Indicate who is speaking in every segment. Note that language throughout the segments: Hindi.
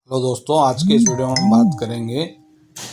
Speaker 1: हेलो दोस्तों, आज के इस वीडियो में हम बात करेंगे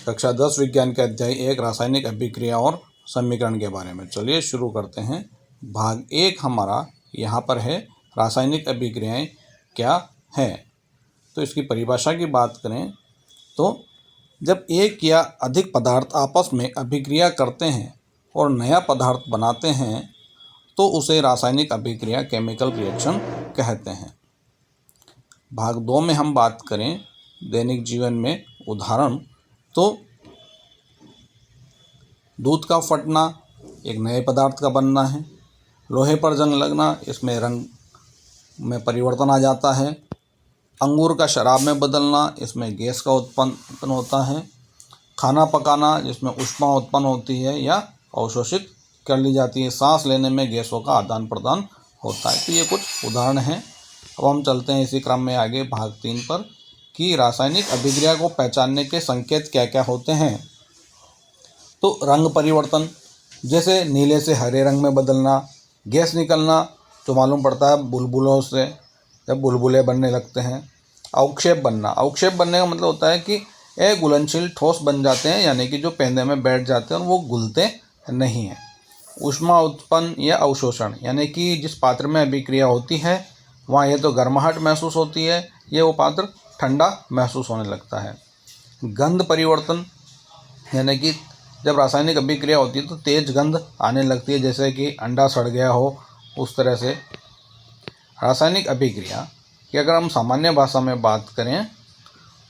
Speaker 1: कक्षा 10 विज्ञान के अध्याय 1 रासायनिक अभिक्रिया और समीकरण के बारे में। चलिए शुरू करते हैं। भाग 1 हमारा यहाँ पर है, रासायनिक अभिक्रियाएं क्या हैं। तो इसकी परिभाषा की बात करें तो जब एक या अधिक पदार्थ आपस में अभिक्रिया करते हैं और नया पदार्थ बनाते हैं तो उसे रासायनिक अभिक्रिया केमिकल रिएक्शन कहते हैं। भाग 2 में हम बात करें दैनिक जीवन में उदाहरण, तो दूध का फटना एक नए पदार्थ का बनना है। लोहे पर जंग लगना, इसमें रंग में परिवर्तन आ जाता है। अंगूर का शराब में बदलना, इसमें गैस का उत्पन्न होता है। खाना पकाना, जिसमें ऊष्मा उत्पन्न होती है या अवशोषित कर ली जाती है। सांस लेने में गैसों का आदान प्रदान होता है। तो ये कुछ उदाहरण हैं। अब हम चलते हैं इसी क्रम में आगे भाग 3 पर कि रासायनिक अभिक्रिया को पहचानने के संकेत क्या क्या होते हैं। तो रंग परिवर्तन, जैसे नीले से हरे रंग में बदलना। गैस निकलना, जो मालूम पड़ता है बुलबुलों से, जब बुलबुले बनने लगते हैं। अवक्षेप बनना, अवक्षेप बनने का मतलब होता है कि घुलनशील ठोस बन जाते हैं, यानी कि जो पेंदे में बैठ जाते हैं और वो घुलते नहीं हैं। ऊष्मा उत्पन्न या अवशोषण, यानी कि जिस पात्र में अभिक्रिया होती है वहाँ ये तो गर्माहट महसूस होती है, ये वो पात्र ठंडा महसूस होने लगता है। गंध परिवर्तन, यानी कि जब रासायनिक अभिक्रिया होती है तो तेज गंध आने लगती है, जैसे कि अंडा सड़ गया हो, उस तरह से। रासायनिक अभिक्रिया की अगर हम सामान्य भाषा में बात करें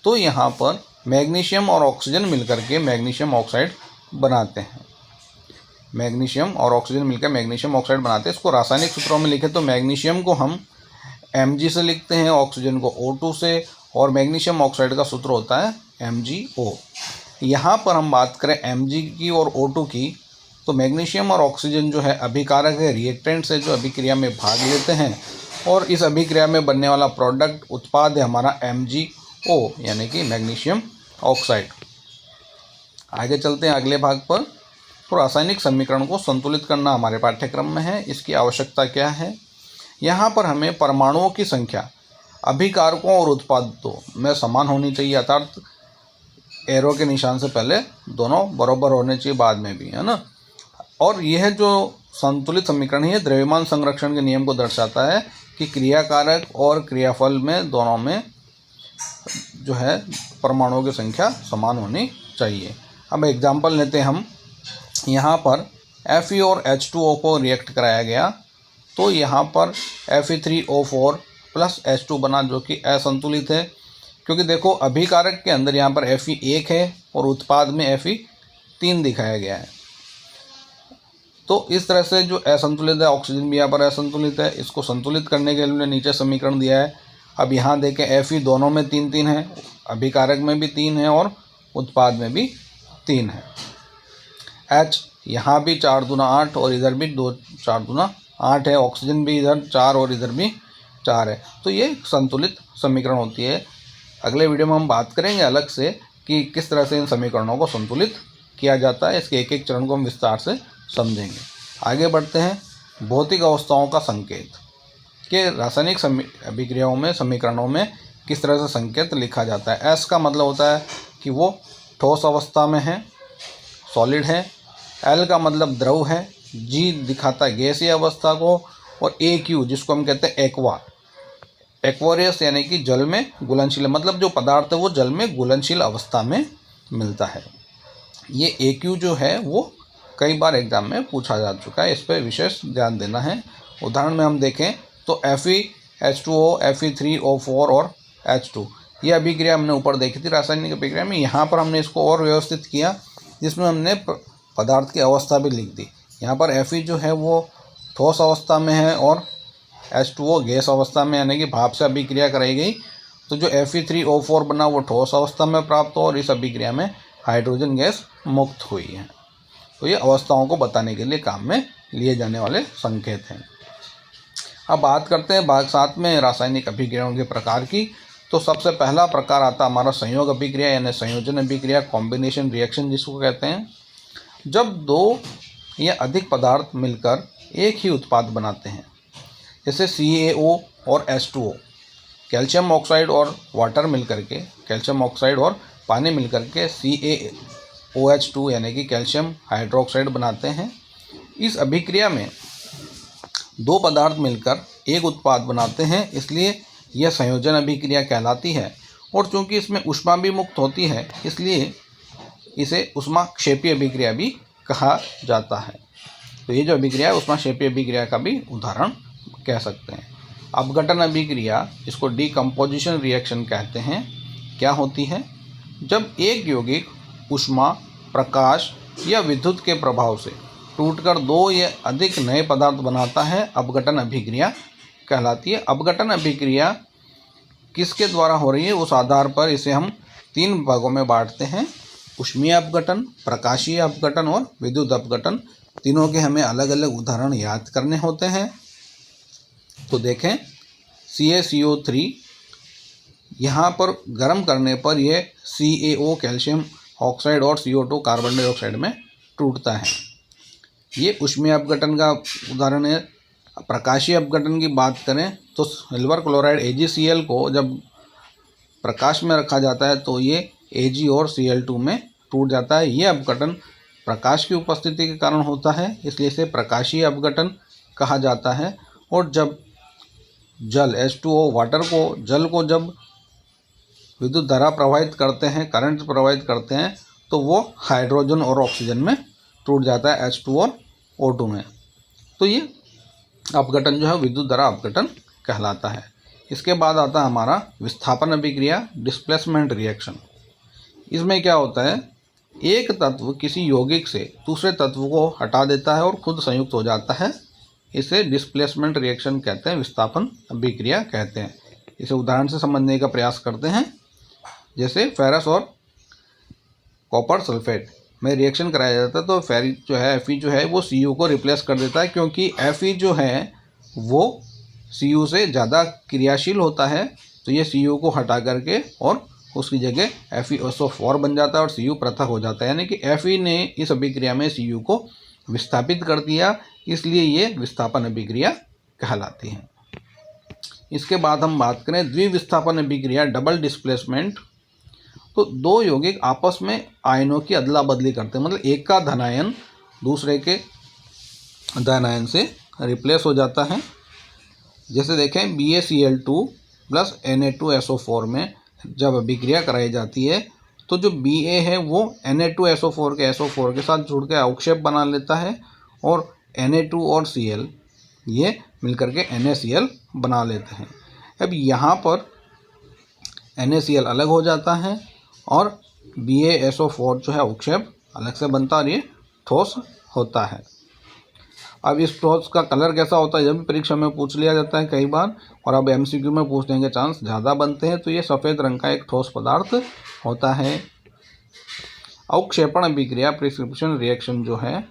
Speaker 1: तो यहाँ पर मैग्नीशियम और ऑक्सीजन मिलकर के मैग्नीशियम ऑक्साइड बनाते हैं। मैग्नीशियम और ऑक्सीजन मिलकर मैग्नीशियम ऑक्साइड बनाते हैं। इसको रासायनिक सूत्रों में लिखे तो मैग्नीशियम को हम Mg से लिखते हैं, ऑक्सीजन को O2 से, और मैग्नीशियम ऑक्साइड का सूत्र होता है MgO। यहाँ पर हम बात करें Mg की और O2 की, तो मैग्नीशियम और ऑक्सीजन जो है अभिकारक है, रिएक्टेंट से जो अभिक्रिया में भाग लेते हैं, और इस अभिक्रिया में बनने वाला प्रोडक्ट उत्पाद है हमारा MgO, यानी कि मैग्नीशियम ऑक्साइड। आगे चलते हैं अगले भाग पर। तो रासायनिक समीकरण को संतुलित करना हमारे पाठ्यक्रम में है। इसकी आवश्यकता क्या है? यहाँ पर हमें परमाणुओं की संख्या अभिकारकों और उत्पादों में समान होनी चाहिए, अर्थात एरो के निशान से पहले दोनों बराबर होने चाहिए, बाद में भी, है ना। और यह जो संतुलित समीकरण है द्रव्यमान संरक्षण के नियम को दर्शाता है कि क्रियाकारक और क्रियाफल में दोनों में जो है परमाणुओं की संख्या समान होनी चाहिए। अब एग्जाम्पल लेते हैं हम। यहाँ पर Fe और H2O को रिएक्ट कराया गया तो यहाँ पर Fe3O4 प्लस H2 बना, जो कि असंतुलित है, क्योंकि देखो अभिकारक के अंदर यहाँ पर Fe 1 है और उत्पाद में Fe 3 दिखाया गया है। तो इस तरह से जो असंतुलित है, ऑक्सीजन भी यहाँ पर असंतुलित है। इसको संतुलित करने के लिए नीचे समीकरण दिया है। अब यहाँ देखें Fe दोनों में 3 है, अभिकारक में भी 3 है और उत्पाद में भी 3 है। H यहाँ भी 4 दूना 8 और इधर भी 4 दूना 8 है। ऑक्सीजन भी इधर 4 और इधर भी 4 है। तो ये संतुलित समीकरण होती है। अगले वीडियो में हम बात करेंगे अलग से कि किस तरह से इन समीकरणों को संतुलित किया जाता है। इसके एक एक चरण को हम विस्तार से समझेंगे। आगे बढ़ते हैं। भौतिक अवस्थाओं का संकेत कि रासायनिक अभिक्रियाओं में समीकरणों में किस तरह से संकेत लिखा जाता है। S का मतलब होता है कि वो ठोस अवस्था में है, सॉलिड है। L का मतलब द्रव है। G दिखाता है गैसीय अवस्था को। और AQ जिसको हम कहते हैं एक्वारियस, यानी कि जल में घुलनशील, मतलब जो पदार्थ है वो जल में घुलनशील अवस्था में मिलता है। ये AQ जो है वो कई बार एग्जाम में पूछा जा चुका है, इस पर विशेष ध्यान देना है। उदाहरण में हम देखें तो Fe H2O, Fe3O4 और H2, ये अभिक्रिया हमने ऊपर देखी थी रासायनिक अभिक्रिया में। यहाँ पर हमने इसको और व्यवस्थित किया, जिसमें हमने पदार्थ की अवस्था भी लिख दी। यहाँ पर Fe जो है वो ठोस अवस्था में है और H2O गैस अवस्था में, यानी कि भाप से अभिक्रिया कराई गई। तो जो Fe3O4 बना वो ठोस अवस्था में प्राप्त हो और इस अभिक्रिया में हाइड्रोजन गैस मुक्त हुई है। तो ये अवस्थाओं को बताने के लिए काम में लिए जाने वाले संकेत हैं। अब बात करते हैं भाग 7 में रासायनिक अभिक्रियाओं के प्रकार की। तो सबसे पहला प्रकार आता हमारा संयोग अभिक्रिया, यानी संयोजन अभिक्रिया, कॉम्बिनेशन रिएक्शन जिसको कहते हैं। जब दो या अधिक पदार्थ मिलकर एक ही उत्पाद बनाते हैं, जैसे CaO और H2O। कैल्शियम ऑक्साइड और वाटर मिलकर के, कैल्शियम ऑक्साइड और पानी मिलकर के CaOH2 यानी कि कैल्शियम हाइड्रोक्साइड बनाते हैं। इस अभिक्रिया में दो पदार्थ मिलकर एक उत्पाद बनाते हैं, इसलिए यह संयोजन अभिक्रिया कहलाती है। और चूंकि इसमें ऊष्मा भी मुक्त होती है, इसलिए इसे ऊष्माक्षेपी अभिक्रिया भी कहा जाता है। तो ये जो अभिक्रिया है ऊष्माक्षेपी अभिक्रिया का भी उदाहरण कह सकते हैं। अपघटन अभिक्रिया, इसको डीकम्पोजिशन रिएक्शन कहते हैं, क्या होती है? जब एक यौगिक ऊष्मा, प्रकाश या विद्युत के प्रभाव से टूटकर दो या अधिक नए पदार्थ बनाता है, अपघटन अभिक्रिया कहलाती है। अपघटन अभिक्रिया किसके द्वारा हो रही है, उस आधार पर इसे हम 3 भागों में बांटते हैं: ऊष्मीय अपघटन, प्रकाशीय अपघटन और विद्युत अपघटन। तीनों के हमें अलग अलग उदाहरण याद करने होते हैं। तो देखें, CaCO3 यहाँ पर गर्म करने पर यह CaO कैल्शियम ऑक्साइड और CO2 कार्बन डाइऑक्साइड में टूटता है। ये ऊष्मीय अपघटन का उदाहरण है। प्रकाशीय अपघटन की बात करें तो सिल्वर क्लोराइड AgCl को जब प्रकाश में रखा जाता है तो ये Ag और Cl2 में टूट जाता है। ये अपघटन प्रकाश की उपस्थिति के कारण होता है, इसलिए इसे प्रकाशीय अपघटन कहा जाता है। और जब जल H2O वाटर को, जल को जब विद्युत धारा प्रवाहित करते हैं, करंट प्रवाहित करते हैं, तो वो हाइड्रोजन और ऑक्सीजन में टूट जाता है, H2 और O2 में। तो ये अपघटन जो है विद्युत धारा अपघटन कहलाता है। इसके बाद आता है हमारा विस्थापन अभिक्रिया, डिस्प्लेसमेंट रिएक्शन। इसमें क्या होता है, एक तत्व किसी यौगिक से दूसरे तत्व को हटा देता है और खुद संयुक्त हो जाता है, इसे डिस्प्लेसमेंट रिएक्शन कहते हैं, विस्थापन अभिक्रिया कहते हैं। इसे उदाहरण से समझने का प्रयास करते हैं। जैसे फेरस और कॉपर सल्फेट में रिएक्शन कराया जाता है तो फेरिक जो है, Fe जो है वो Cu को रिप्लेस कर देता है, क्योंकि Fe जो है वो Cu से ज़्यादा क्रियाशील होता है। तो ये Cu को हटा करके और उसकी जगह FeSO4 बन जाता है और Cu पृथक हो जाता है, यानी कि Fe ने इस अभिक्रिया में Cu को विस्थापित कर दिया, इसलिए ये विस्थापन अभिक्रिया कहलाती है। इसके बाद हम बात करें द्विविस्थापन अभिक्रिया, डबल डिस्प्लेसमेंट। तो दो यौगिक आपस में आयनों की अदला बदली करते हैं, मतलब एक का धनायन दूसरे के धनायन से रिप्लेस हो जाता है। जैसे देखें, BaCl2 प्लस Na2SO4 में जब अभिक्रिया कराई जाती है तो जो Ba है वो Na2SO4 के SO4 के साथ जुड़ के अवक्षेप बना लेता है और Na2 और Cl ये मिलकर के NaCl बना लेते हैं। अब यहाँ पर NaCl अलग हो जाता है और BaSO4 जो है अवक्षेप अलग से बनता है और ये ठोस होता है। अब इस ठोस का कलर कैसा होता है, जब भी परीक्षा में पूछ लिया जाता है कई बार, और अब MCQ में पूछने के चांस ज़्यादा बनते हैं। तो ये सफ़ेद रंग का एक ठोस पदार्थ होता है। अवक्षेपण अभिक्रिया, प्रिसिपिटेशन रिएक्शन जो है,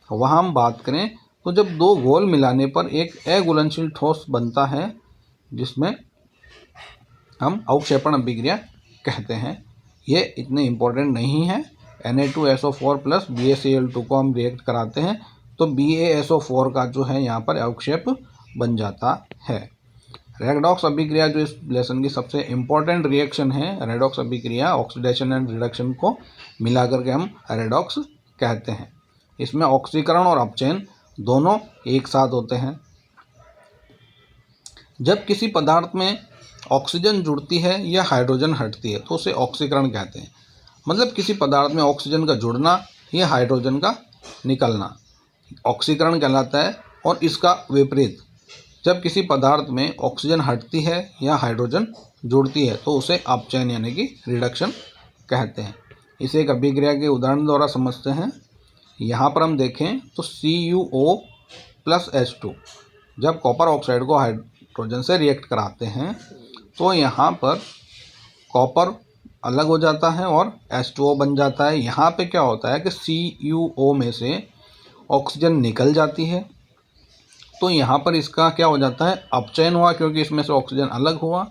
Speaker 1: वहाँ हम बात करें तो जब दो घोल मिलाने पर एक अघुलनशील ठोस बनता है, जिसमें हम अवक्षेपण अभिक्रिया कहते हैं। ये इतने इम्पोर्टेंट नहीं है। Na2SO4 प्लस BaCl2 को हम रिएक्ट कराते हैं तो BaSO4 का जो है यहाँ पर अवक्षेप बन जाता है। रेडॉक्स अभिक्रिया जो इस लेसन की सबसे इम्पोर्टेंट रिएक्शन है, रेडॉक्स अभिक्रिया ऑक्सीडेशन एंड रिडक्शन को मिलाकर के हम रेडॉक्स कहते हैं। इसमें ऑक्सीकरण और अपचयन दोनों एक साथ होते हैं। जब किसी पदार्थ में ऑक्सीजन जुड़ती है या हाइड्रोजन हटती है तो उसे ऑक्सीकरण कहते हैं। मतलब किसी पदार्थ में ऑक्सीजन का जुड़ना या हाइड्रोजन का निकलना ऑक्सीकरण कहलाता है। और इसका विपरीत, जब किसी पदार्थ में ऑक्सीजन हटती है या हाइड्रोजन जुड़ती है तो उसे अपचयन यानी कि रिडक्शन कहते हैं। इसे एक अभिक्रिया के उदाहरण द्वारा समझते हैं। यहाँ पर हम देखें तो CuO प्लस H2 जब कॉपर ऑक्साइड को हाइड्रोजन से रिएक्ट कराते हैं तो यहाँ पर कॉपर अलग हो जाता है और H2O बन जाता है। यहाँ पे क्या होता है कि CuO में से ऑक्सीजन निकल जाती है, तो यहाँ पर इसका क्या हो जाता है, अपचयन हुआ, क्योंकि इसमें से ऑक्सीजन अलग हुआ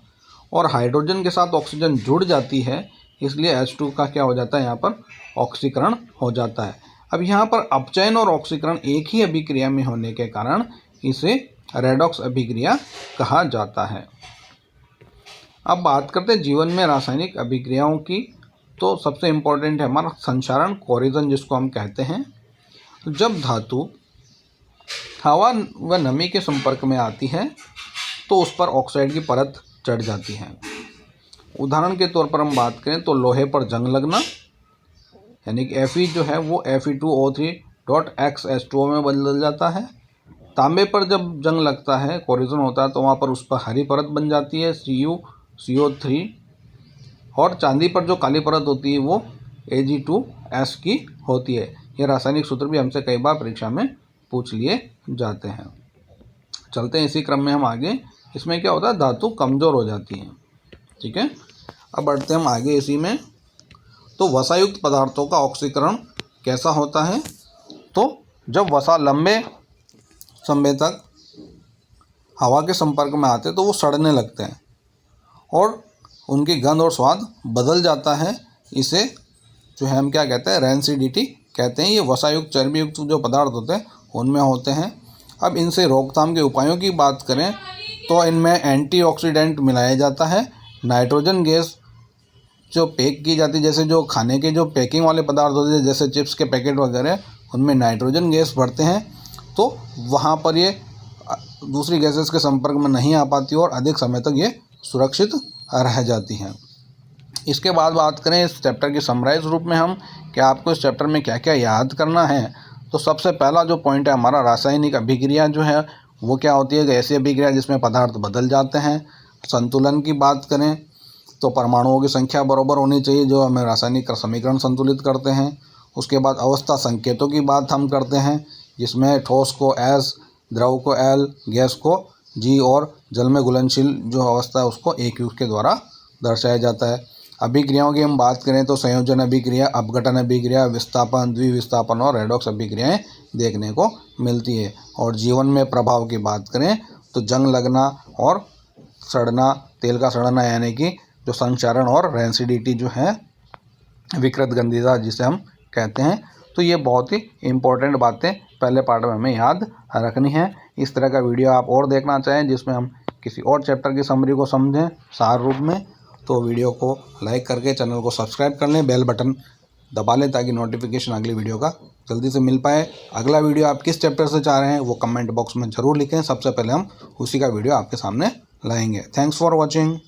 Speaker 1: और हाइड्रोजन के साथ ऑक्सीजन जुड़ जाती है, इसलिए H2 का क्या हो जाता है, यहाँ पर ऑक्सीकरण हो जाता है। अब यहाँ पर अपचयन और ऑक्सीकरण एक ही अभिक्रिया में होने के कारण इसे रेडॉक्स अभिक्रिया कहा जाता है। अब बात करते हैं जीवन में रासायनिक अभिक्रियाओं की। तो सबसे इम्पोर्टेंट है हमारा संक्षारण, कोरिजन जिसको हम कहते हैं। जब धातु हवा व नमी के संपर्क में आती है तो उस पर ऑक्साइड की परत चढ़ जाती है। उदाहरण के तौर पर हम बात करें तो लोहे पर जंग लगना, यानी कि Fe जो है वो Fe2O3.X में बदल जाता है। तांबे पर जब जंग लगता है, कोरिजन होता है, तो वहाँ पर उस पर हरी परत बन जाती है CuCO3। और चांदी पर जो काली परत होती है वो Ag2S की होती है। ये रासायनिक सूत्र भी हमसे कई बार परीक्षा में पूछ लिए जाते हैं। चलते हैं इसी क्रम में हम आगे। इसमें क्या होता है, धातु कमज़ोर हो जाती है। ठीक है, अब बढ़ते हैं हम आगे इसी में। तो वसायुक्त पदार्थों का ऑक्सीकरण कैसा होता है? तो जब वसा लंबे समय तक हवा के संपर्क में आते हैं तो वो सड़ने लगते हैं और उनकी गंध और स्वाद बदल जाता है। इसे जो है हम क्या कहते हैं, रैंसिडिटी कहते हैं। ये वसायुक्त चर्बीयुक्त जो पदार्थ होते हैं उनमें होते हैं। अब इनसे रोकथाम के उपायों की बात करें तो इनमें एंटीऑक्सीडेंट मिलाया जाता है। नाइट्रोजन गैस जो पैक की जाती है, जैसे जो खाने के जो पैकिंग वाले पदार्थ होते हैं जैसे चिप्स के पैकेट वगैरह, उनमें नाइट्रोजन गैस भरते हैं तो वहाँ पर ये दूसरी गैसेस के संपर्क में नहीं आ पाती और अधिक समय तक ये सुरक्षित रह जाती हैं। इसके बाद बात करें इस चैप्टर की समराइज रूप में हम कि आपको इस चैप्टर में क्या क्या याद करना है। तो सबसे पहला जो पॉइंट है हमारा, रासायनिक अभिक्रिया जो है वो क्या होती है, ऐसी अभिक्रिया जिसमें पदार्थ बदल जाते हैं। संतुलन की बात करें तो परमाणुओं की संख्या बराबर होनी चाहिए जो हमें रासायनिक समीकरण संतुलित करते हैं। उसके बाद अवस्था संकेतों की बात हम करते हैं, जिसमें ठोस को S, द्रव को L, गैस को G और जल में घुलनशील जो अवस्था है उसको AQ के द्वारा दर्शाया जाता है। अभिक्रियाओं की हम बात करें तो संयोजन अभिक्रिया, अपघटन अभिक्रिया, विस्थापन, द्विविस्थापन और रेडॉक्स अभिक्रियाएं देखने को मिलती है। और जीवन में प्रभाव की बात करें तो जंग लगना और सड़ना, तेल का सड़ना, यानी कि जो संक्षारण और रैंसिडिटी जो है विकृत गंधीता जिसे हम कहते हैं। तो ये बहुत ही इम्पोर्टेंट बातें पहले पार्ट में हमें याद रखनी है। इस तरह का वीडियो आप और देखना चाहें जिसमें हम किसी और चैप्टर की समरी को समझें सार रूप में, तो वीडियो को लाइक करके चैनल को सब्सक्राइब कर लें, बेल बटन दबा लें ताकि नोटिफिकेशन अगली वीडियो का जल्दी से मिल पाए। अगला वीडियो आप किस चैप्टर से चाह रहे हैं वो कमेंट बॉक्स में ज़रूर लिखें। सबसे पहले हम उसी का वीडियो आपके सामने लाएंगे। Thanks for watching.